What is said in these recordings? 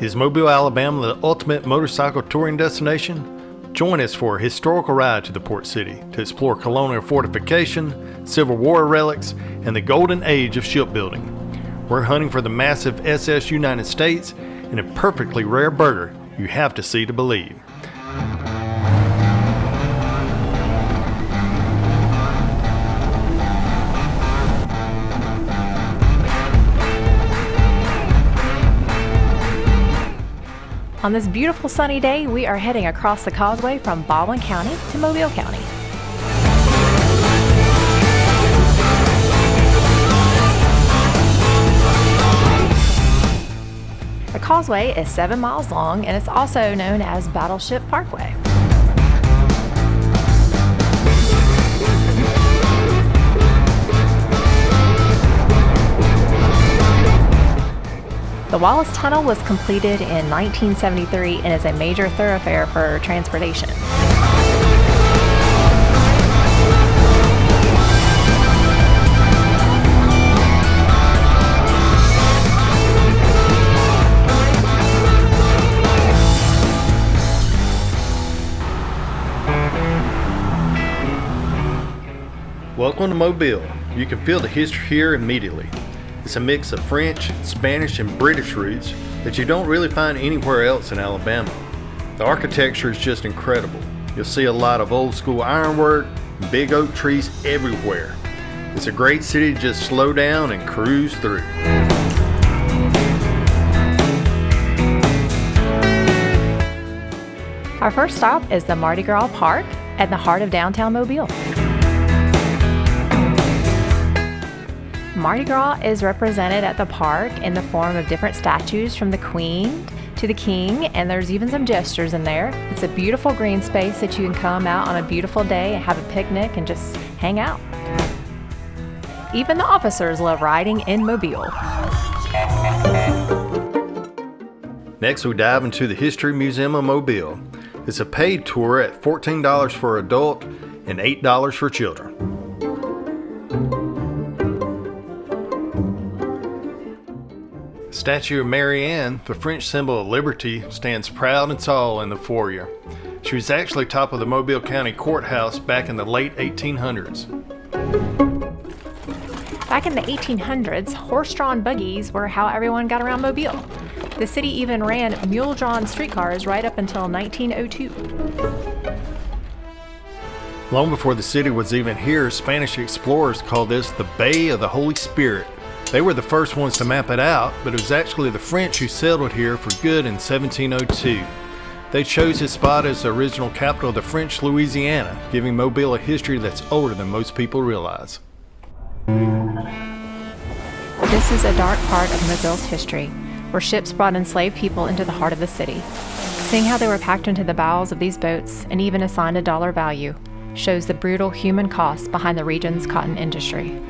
Is Mobile, Alabama the ultimate motorcycle touring destination? Join us for a historical ride to the port city to explore colonial fortification, Civil War relics, and the golden age of shipbuilding. We're hunting for the massive SS United States and a perfectly rare burger you have to see to believe. On this beautiful sunny day, we are heading across the causeway from Baldwin County to Mobile County. The causeway is 7 miles long and it's also known as Battleship Parkway. The Wallace Tunnel was completed in 1973 and is a major thoroughfare for transportation. Welcome to Mobile. You can feel the history here immediately. It's a mix of French, Spanish, and British roots that you don't really find anywhere else in Alabama. The architecture is just incredible. You'll see a lot of old school ironwork and big oak trees everywhere. It's a great city to just slow down and cruise through. Our first stop is the Mardi Gras Park at the heart of downtown Mobile. Mardi Gras is represented at the park in the form of different statues from the Queen to the King, and there's even some gestures in there. It's a beautiful green space that you can come out on a beautiful day and have a picnic and just hang out. Even the officers love riding in Mobile. Next, we dive into the History Museum of Mobile. It's a paid tour at $14 for adult and $8 for children. The statue of Mary Ann, the French symbol of liberty, stands proud and tall in the foyer. She was actually top of the Mobile County Courthouse back in the late 1800s. Back in the 1800s, horse-drawn buggies were how everyone got around Mobile. The city even ran mule-drawn streetcars right up until 1902. Long before the city was even here, Spanish explorers called this the Bay of the Holy Spirit. They were the first ones to map it out, but it was actually the French who settled here for good in 1702. They chose this spot as the original capital of the French Louisiana, giving Mobile a history that's older than most people realize. This is a dark part of Mobile's history, where ships brought enslaved people into the heart of the city. Seeing how they were packed into the bows of these boats and even assigned a dollar value shows the brutal human cost behind the region's cotton industry.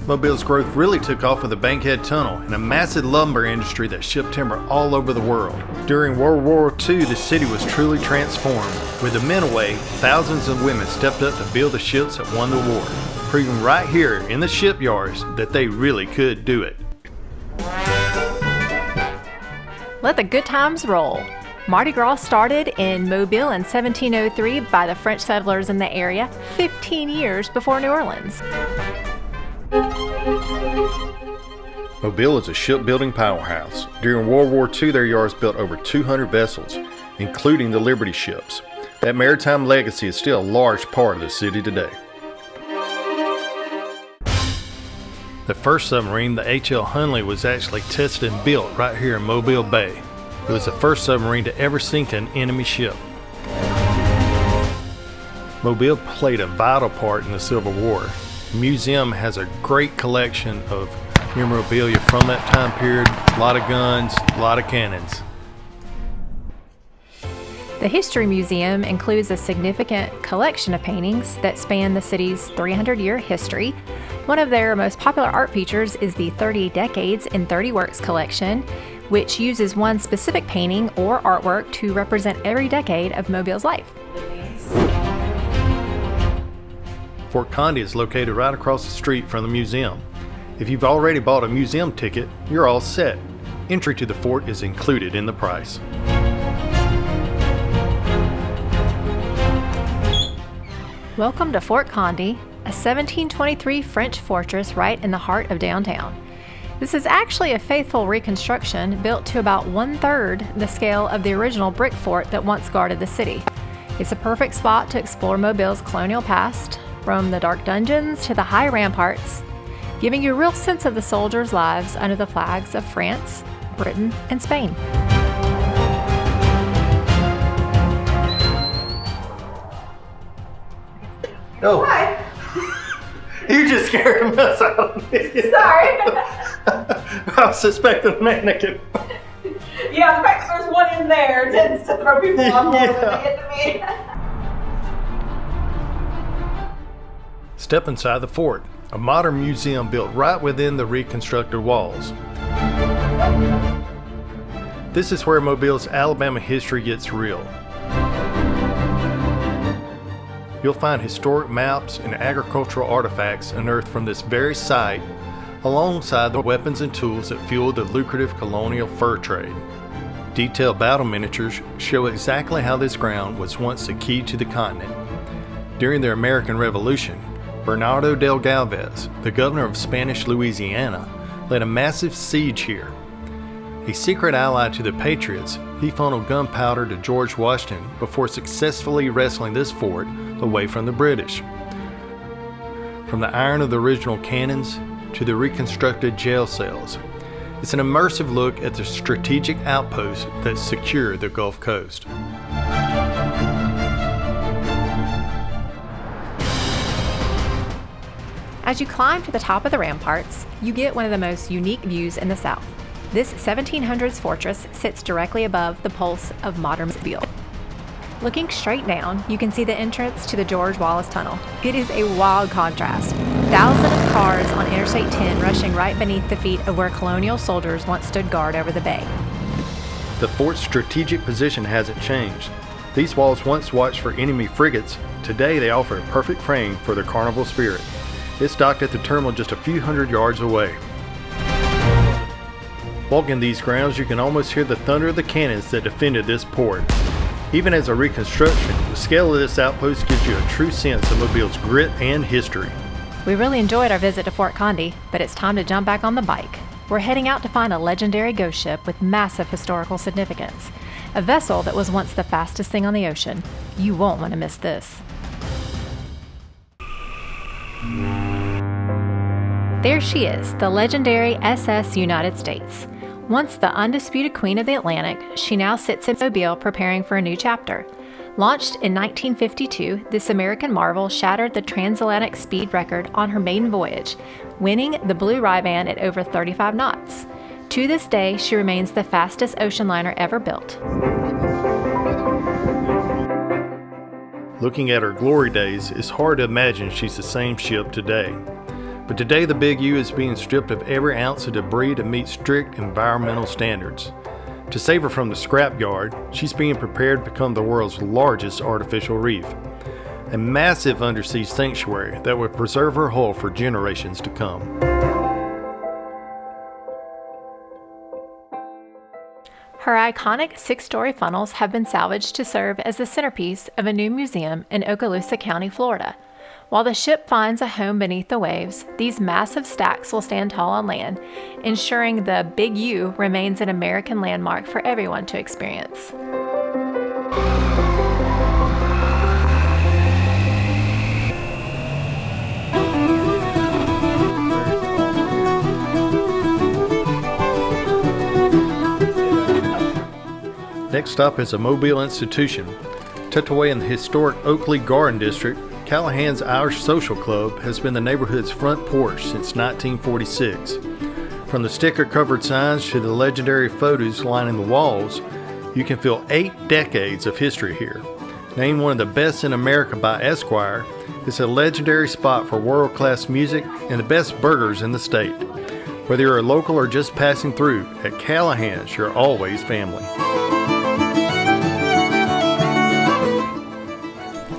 Mobile's growth really took off with the Bankhead Tunnel and a massive lumber industry that shipped timber all over the world. During World War II, the city was truly transformed. With the men away, thousands of women stepped up to build the ships that won the war, proving right here in the shipyards that they really could do it. Let the good times roll. Mardi Gras started in Mobile in 1703 by the French settlers in the area, 15 years before New Orleans. Mobile is a shipbuilding powerhouse. During World War II, their yards built over 200 vessels, including the Liberty ships. That maritime legacy is still a large part of the city today. The first submarine, the H.L. Hunley, was actually tested and built right here in Mobile Bay. It was the first submarine to ever sink an enemy ship. Mobile played a vital part in the Civil War. The museum has a great collection of memorabilia from that time period, a lot of guns, a lot of cannons. The History Museum includes a significant collection of paintings that span the city's 300-year history. One of their most popular art features is the 30 Decades in 30 Works collection, which uses one specific painting or artwork to represent every decade of Mobile's life. Fort Condé is located right across the street from the museum. If you've already bought a museum ticket, you're all set. Entry to the fort is included in the price. Welcome to Fort Condé, a 1723 French fortress right in the heart of downtown. This is actually a faithful reconstruction built to about 1/3 the scale of the original brick fort that once guarded the city. It's a perfect spot to explore Mobile's colonial past, from the dark dungeons to the high ramparts, giving you a real sense of the soldiers' lives under the flags of France, Britain, and Spain. Oh. Hi. You just scared the mess out of me. Sorry. I was suspecting a mannequin. Yeah, the fact there's one in there tends to throw people off more than they hit me. Step inside the fort, a modern museum built right within the reconstructed walls. This is where Mobile's Alabama history gets real. You'll find historic maps and agricultural artifacts unearthed from this very site, alongside the weapons and tools that fueled the lucrative colonial fur trade. Detailed battle miniatures show exactly how this ground was once the key to the continent. During the American Revolution, Bernardo del Galvez, the governor of Spanish Louisiana, led a massive siege here. A secret ally to the Patriots, he funneled gunpowder to George Washington before successfully wresting this fort away from the British. From the iron of the original cannons to the reconstructed jail cells, it's an immersive look at the strategic outposts that secure the Gulf Coast. As you climb to the top of the ramparts, you get one of the most unique views in the South. This 1700s fortress sits directly above the pulse of modern Mobile. Looking straight down, you can see the entrance to the George Wallace Tunnel. It is a wild contrast. Thousands of cars on Interstate 10 rushing right beneath the feet of where colonial soldiers once stood guard over the bay. The fort's strategic position hasn't changed. These walls once watched for enemy frigates. Today they offer a perfect frame for their carnival spirit. It's docked at the terminal just a few hundred yards away. Walking these grounds, you can almost hear the thunder of the cannons that defended this port. Even as a reconstruction, the scale of this outpost gives you a true sense of Mobile's grit and history. We really enjoyed our visit to Fort Condé, but it's time to jump back on the bike. We're heading out to find a legendary ghost ship with massive historical significance. A vessel that was once the fastest thing on the ocean. You won't want to miss this. There she is, the legendary SS United States. Once the undisputed queen of the Atlantic, she now sits in Mobile preparing for a new chapter. Launched in 1952, this American marvel shattered the transatlantic speed record on her maiden voyage, winning the Blue Ribbon at over 35 knots. To this day, she remains the fastest ocean liner ever built. Looking at her glory days, it's hard to imagine she's the same ship today. But today the Big U is being stripped of every ounce of debris to meet strict environmental standards. To save her from the scrapyard, she's being prepared to become the world's largest artificial reef. A massive undersea sanctuary that will preserve her hull for generations to come. Her iconic 6-story funnels have been salvaged to serve as the centerpiece of a new museum in Okaloosa County, Florida. While the ship finds a home beneath the waves, these massive stacks will stand tall on land, ensuring the Big U remains an American landmark for everyone to experience. Next stop is a Mobile institution. Tucked away in the historic Oakley Garden District, Callaghans Irish Social Club has been the neighborhood's front porch since 1946. From the sticker-covered signs to the legendary photos lining the walls, you can feel 8 decades of history here. Named one of the best in America by Esquire, it's a legendary spot for world-class music and the best burgers in the state. Whether you're a local or just passing through, at Callaghans, you're always family.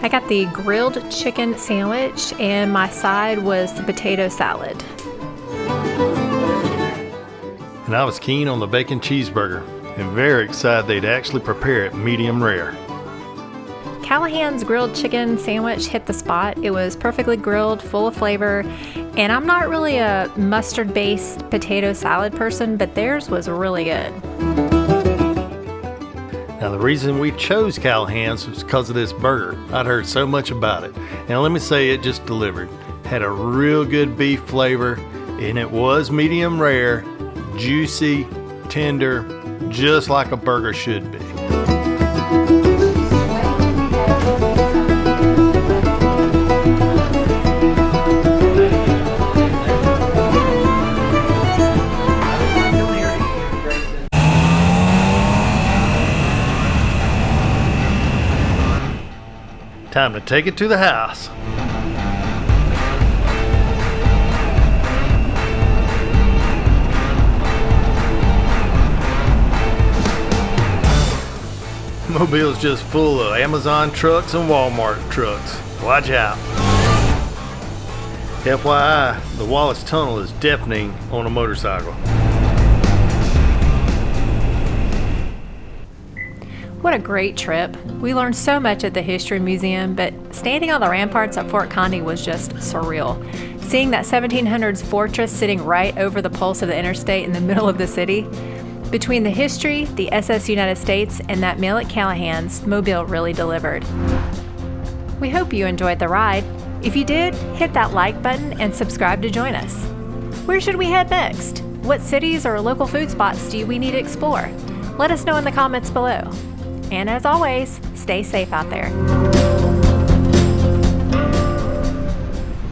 I got the grilled chicken sandwich and my side was the potato salad. and I was keen on the bacon cheeseburger and very excited they'd actually prepare it medium rare. Callaghans grilled chicken sandwich hit the spot. It was perfectly grilled, full of flavor, and I'm not really a mustard-based potato salad person, but theirs was really good. Now the reason we chose Callaghans was because of this burger. I'd heard so much about it, and let me say it just delivered. Had a real good beef flavor, and it was medium rare, juicy, tender, just like a burger should be. Time to take it to the house. Mobile's just full of Amazon trucks and Walmart trucks. Watch out. FYI, the Wallace Tunnel is deafening on a motorcycle. What a great trip. We learned so much at the History Museum, but standing on the ramparts at Fort Condé was just surreal. Seeing that 1700s fortress sitting right over the pulse of the interstate in the middle of the city. Between the history, the SS United States, and that meal at Callaghans, Mobile really delivered. We hope you enjoyed the ride. If you did, hit that like button and subscribe to join us. Where should we head next? What cities or local food spots do we need to explore? Let us know in the comments below. And as always, stay safe out there.